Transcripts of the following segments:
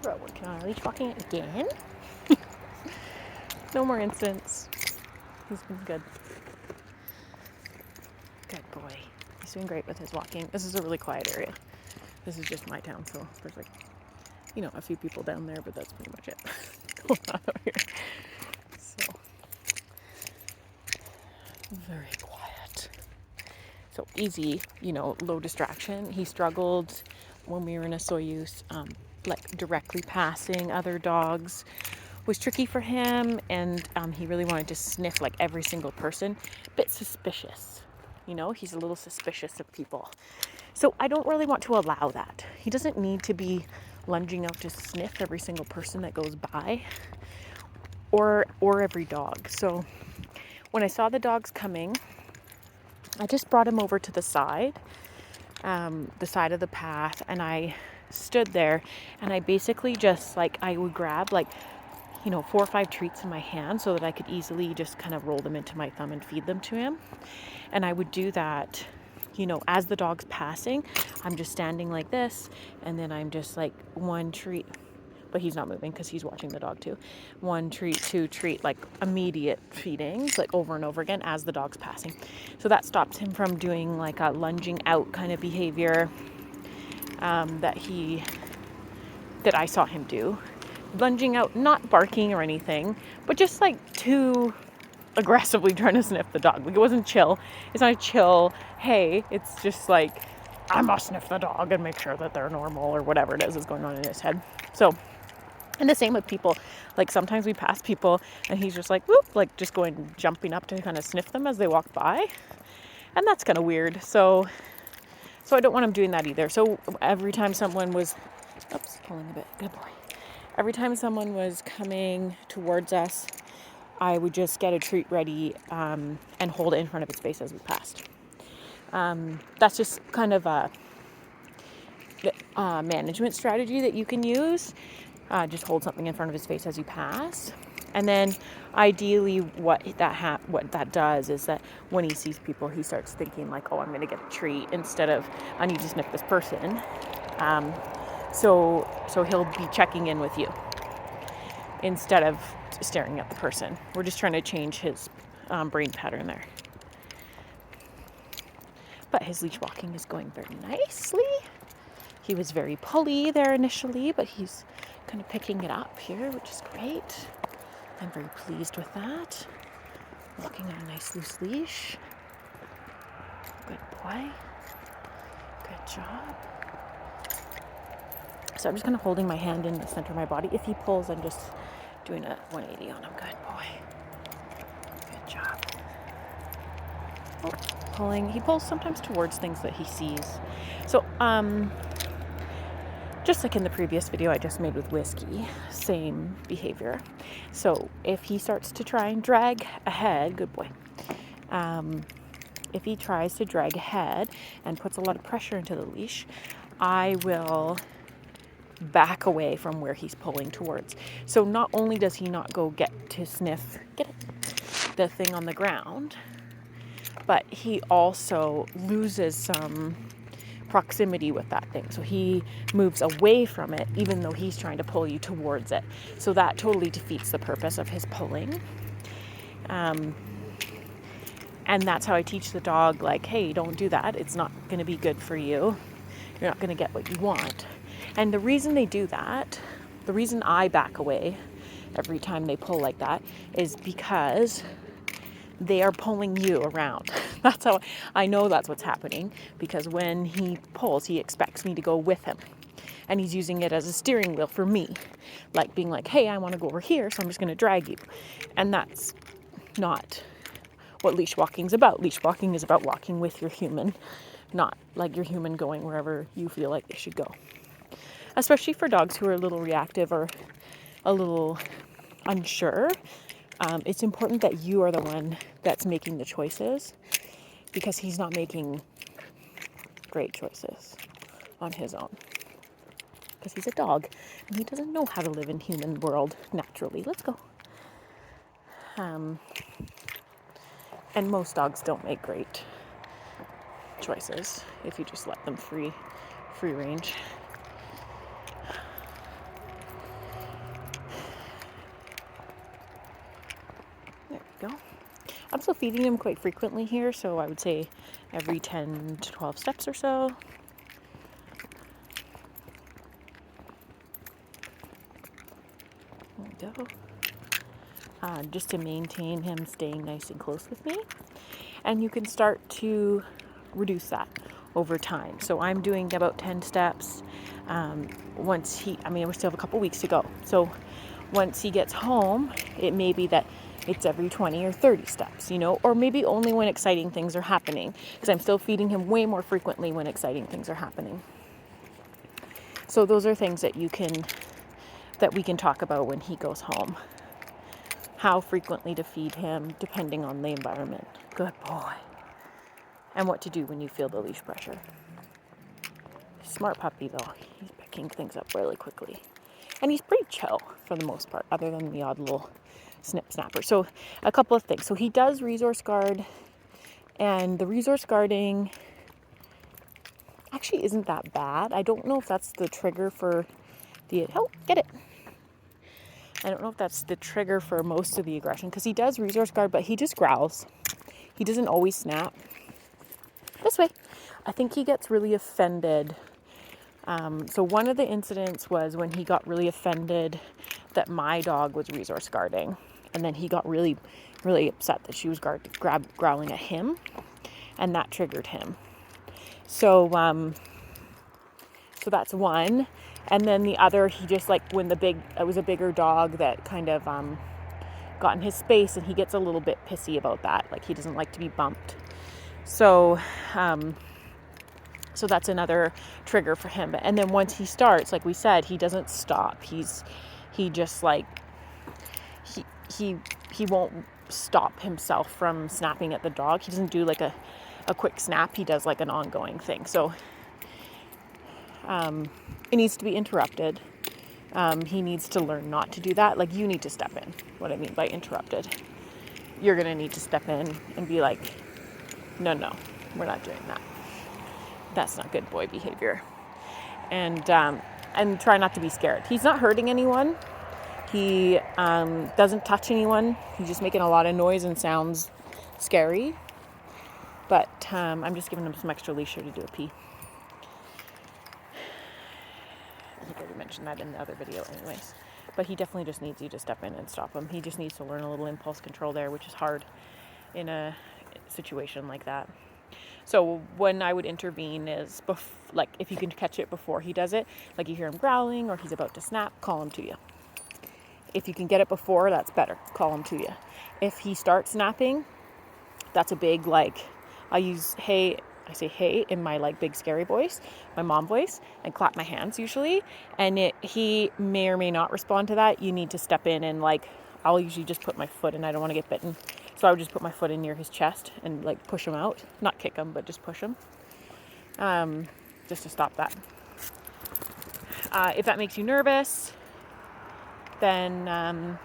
We're working on leash walking again. No more incidents. He's been good. Good boy. He's doing great with his walking. This is a really quiet area. This is just my town, so there's like, a few people down there, but that's pretty much it going on over here. So, very quiet. So easy, low distraction. He struggled when we were in a Soyuz, like directly passing other dogs was tricky for him, and he really wanted to sniff like every single person. Bit suspicious, he's a little suspicious of people. So I don't really want to allow that. He doesn't need to be lunging out to sniff every single person that goes by, or every dog. So when I saw the dogs coming, I just brought him over to the side of the path, and I stood there, and I basically just I would grab 4 or 5 treats in my hand so that I could easily just kind of roll them into my thumb and feed them to him. And I would do that, as the dog's passing, I'm just standing like this, and then I'm just like 1 treat, but he's not moving because he's watching the dog too. 1 treat, 2 treat, like immediate feedings, like over and over again as the dog's passing. So that stops him from doing like a lunging out kind of behavior that I saw him do. Lunging out, not barking or anything, but just too aggressively trying to sniff the dog. It wasn't chill. It's not a chill, hey, it's just I must sniff the dog and make sure that they're normal, or whatever it is going on in his head. So, and the same with people. Sometimes we pass people and he's just whoop, just jumping up to kind of sniff them as they walk by. And that's kind of weird. So I don't want him doing that either. So every time someone was, pulling a bit, good boy. Every time someone was coming towards us, I would just get a treat ready and hold it in front of its face as we passed. That's just kind of a management strategy that you can use. Just hold something in front of his face as you pass. And then ideally what that does is that when he sees people, he starts thinking oh, I'm going to get a treat instead of I need to sniff this person. So he'll be checking in with you instead of staring at the person. We're just trying to change his brain pattern there. But his leash walking is going very nicely. He was very pulley there initially, but he's kind of picking it up here, which is great. I'm very pleased with that. Walking on a nice loose leash. Good boy. Good job. So I'm just kind of holding my hand in the center of my body. If he pulls, I'm just doing a 180 on him. Good boy. Good job. Oh, pulling. He pulls sometimes towards things that he sees. So, just like in the previous video I just made with Whiskey, same behavior. So if he starts to try and drag ahead, good boy. If he tries to drag ahead and puts a lot of pressure into the leash, I will back away from where he's pulling towards. So not only does he not go get to sniff, the thing on the ground, but he also loses some proximity with that thing. So he moves away from it, even though he's trying to pull you towards it. So that totally defeats the purpose of his pulling. And that's how I teach the dog, hey, don't do that. It's not going to be good for you. You're not going to get what you want. And the reason they do that, the reason I back away every time they pull like that, is because they are pulling you around. That's how I know that's what's happening, because when he pulls, he expects me to go with him. And he's using it as a steering wheel for me, being hey, I want to go over here, so I'm just going to drag you. And that's not what leash walking is about. Leash walking is about walking with your human, not your human going wherever you feel like they should go. Especially for dogs who are a little reactive or a little unsure. It's important that you are the one that's making the choices, because he's not making great choices on his own. Because he's a dog and he doesn't know how to live in human world naturally. Let's go. And most dogs don't make great choices if you just let them free range. There we go. I'm still feeding him quite frequently here, so I would say every 10 to 12 steps or so. There we go. Just to maintain him staying nice and close with me. And you can start to reduce that over time. So I'm doing about 10 steps. We still have a couple weeks to go. So once he gets home, it may be that it's every 20 or 30 steps, or maybe only when exciting things are happening, because I'm still feeding him way more frequently when exciting things are happening. So those are things that we can talk about when he goes home. How frequently to feed him, depending on the environment. Good boy. And what to do when you feel the leash pressure. Smart puppy though. He's picking things up really quickly. And he's pretty chill for the most part, other than the odd little snapper. So a couple of things. So he does resource guard, and the resource guarding actually isn't that bad. I don't know if that's the trigger for I don't know if that's the trigger for most of the aggression, because he does resource guard, but he just growls. He doesn't always snap. This way. I think he gets really offended. So one of the incidents was when he got really offended that my dog was resource guarding. And then he got really, really upset that she was growling at him. And that triggered him. So that's one. And then the other, he just when it was a bigger dog that kind of got in his space, and he gets a little bit pissy about that. Like, he doesn't like to be bumped. So that's another trigger for him. And then once he starts, like we said, he doesn't stop. He won't stop himself from snapping at the dog. He doesn't do like a quick snap. He does like an ongoing thing. So it needs to be interrupted. He needs to learn not to do that. Like, you need to step in. What I mean by interrupted. You're going to need to step in and be like, no, we're not doing that. That's not good boy behavior. And try not to be scared. He's not hurting anyone. He doesn't touch anyone. He's just making a lot of noise and sounds scary. But I'm just giving him some extra leash here to do a pee. I think I already mentioned that in the other video anyways. But he definitely just needs you to step in and stop him. He just needs to learn a little impulse control there, which is hard in a situation like that. So when I would intervene is, if you can catch it before he does it, like you hear him growling or he's about to snap, call him to you. If you can get it before, that's better. Call him to you. If he starts snapping, that's a big, I say hey in my big scary voice, my mom voice, and clap my hands usually. And he may or may not respond to that. You need to step in and I'll usually just put my foot in. I don't want to get bitten. So I would just put my foot in near his chest and push him out. Not kick him, but just push him. Just to stop that. If that makes you nervous, then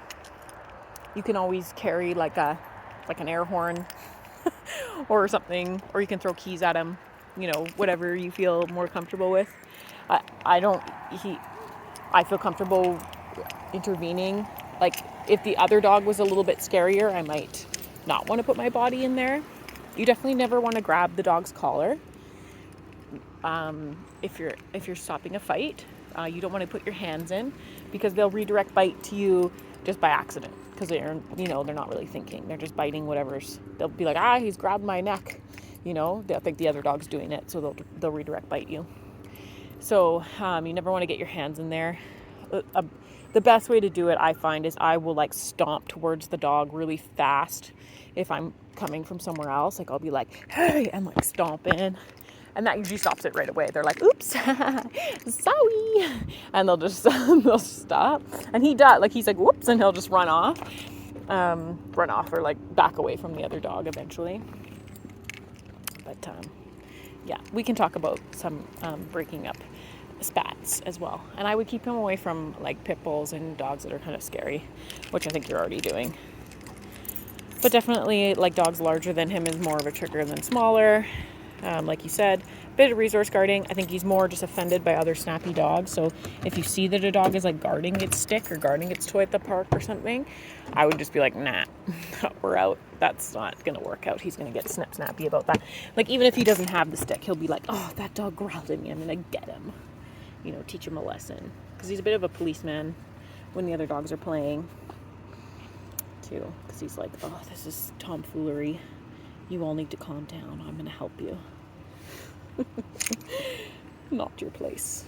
you can always carry an air horn or something, or you can throw keys at him, whatever you feel more comfortable with. I feel comfortable intervening. If the other dog was a little bit scarier, I might not want to put my body in there. You definitely never want to grab the dog's collar. If you're stopping a fight, you don't want to put your hands in, because they'll redirect bite to you just by accident, because they're not really thinking. They're just biting they'll be like, he's grabbed my neck. They'll think the other dog's doing it, so they'll redirect bite you. So you never want to get your hands in there. The best way to do it, I find, is I will stomp towards the dog really fast if I'm coming from somewhere else. I'll be like, hey, and stomp in. And that usually stops it right away. They're like, oops, sorry. And they'll stop. And he does, he's like, whoops, and he'll just run off or back away from the other dog eventually. But yeah, we can talk about some breaking up spats as well. And I would keep him away from pit bulls and dogs that are kind of scary, which I think you're already doing. But definitely dogs larger than him is more of a trigger than smaller. Like you said, bit of resource guarding. I think he's more just offended by other snappy dogs. So if you see that a dog is like guarding its stick or guarding its toy at the park or something, I would just be like, nah, we're out. That's not going to work out. He's going to get snappy about that. Like, even if he doesn't have the stick, he'll be like, oh, that dog growled at me. I'm going to get him. You know, teach him a lesson. Because he's a bit of a policeman when the other dogs are playing, too. Because he's like, oh, this is tomfoolery. You all need to calm down. I'm going to help you. Not your place.